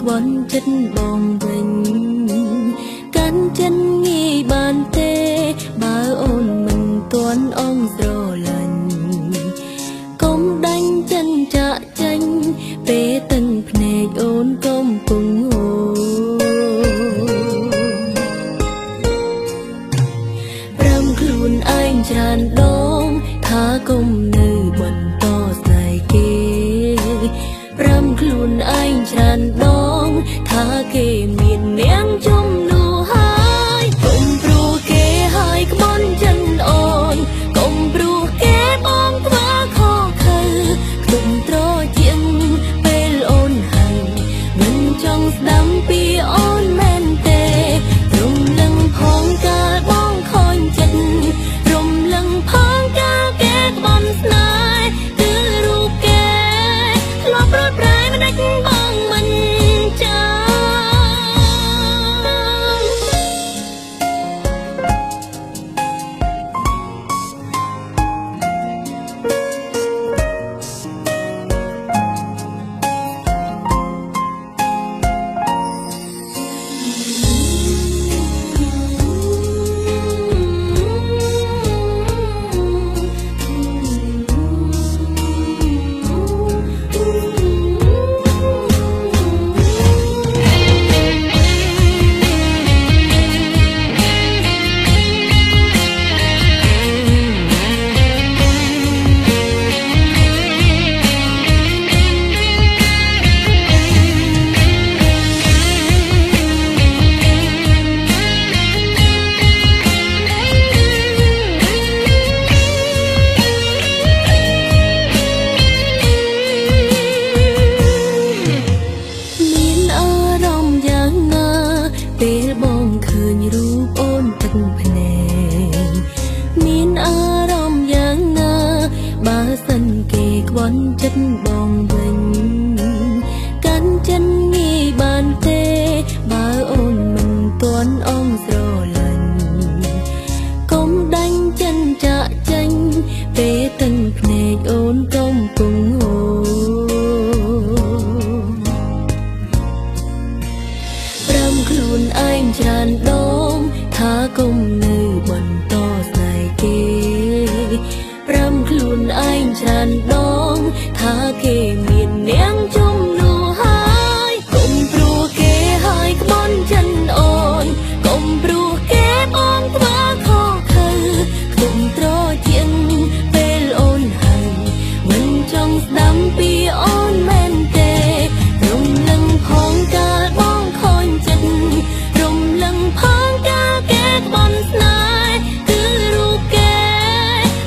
ក្បន់ចិត្តបងវិញកាន់ចិនងាយបានទេបើអូនមិនទាន់អងស្រឡាញ់កុំដាញ់ចិនចាក់ចេញពេលទឹកភ្នែកអូនកំពុងហូរប្រាំខ្លួនឯងច្រើនដងថាគុំនៅបន្តស្នេហ៍គេប្រាំខ្លួនឯងច្រើនដងថាគេមាននាងជំនួសហើយកុំព្រោះគេហើយក្បន់ចិនអូនកុំព្រោះគេបងធ្វើខុសខើខ្ទុំត្រជាងពេលអូនហើយមិនចង់ស្ដាំពីអូនមែនទេរំលឹងផងកាលបងខូចចិត្តរំលឹងផងកាលគេក្បន់ស្នេហ៍គឺរូបគេធ្លាប់ប្រត់ប្រែមិនដាច់បងមិនចាំពេលបងឃើញរូបអូនទឹកភ្នែកមានអារម្មណ៍យ៉ាងណាបើសិនគេក្បន់ចិត្តបងវិញកាន់ចិនងាយបានទេបើអូនមិនទាន់អងស្រឡាញ់កុំដាញ់ចិនចាក់ចេញពេលទឹកភ្នែកអូនកំពុងហូរខ្លួនឯងច្រើនដងថាគុំនៅបន្តស្នេហ៍គេប្រាំខ្លួនឯងច្រើនដងថាគេមាននាងជំនួសហើយកុំព្រោះគេហើយក្បន់ចិនអូនកុំព្រោះគេបងធ្វើខុសខើខ្ទុំត្រជាងពេលអូនហើយមិនចង់ស្ដាំពីអូនមែនទេរំលឹងផងកាលបងខូចចិត្តរំលឹងផងកាលគេក្បន់ស្នេហ៍គឺរូបគេ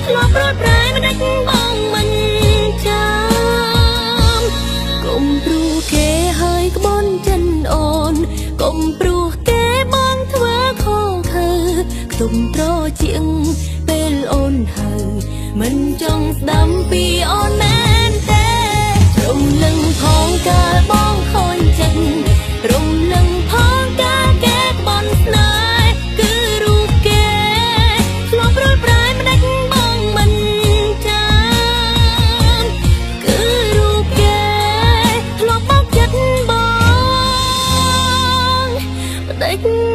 ធ្លាប់ប្រត់ប្រែមិនដាច់បងមិនចាំកុំព្រោះគេហើយក្បន់ចិនអូនកុំព្រោះគេបងធ្វើខុសខើខ្ទុំត្រជាងពេលអូនហើយមិនចង់ស្ដាំពីអូនមែនទេរំលឹងផងកាលបងខូចចិត្តរំលឹងផងកាលគេក្បន់ស្នេហ៍គឺរូបគេធ្លាប់ប្រត់ប្រែមិនដាច់បងមិនចាំគឺរូបគេធ្លាប់បោកចិត្តបងមិនដាច់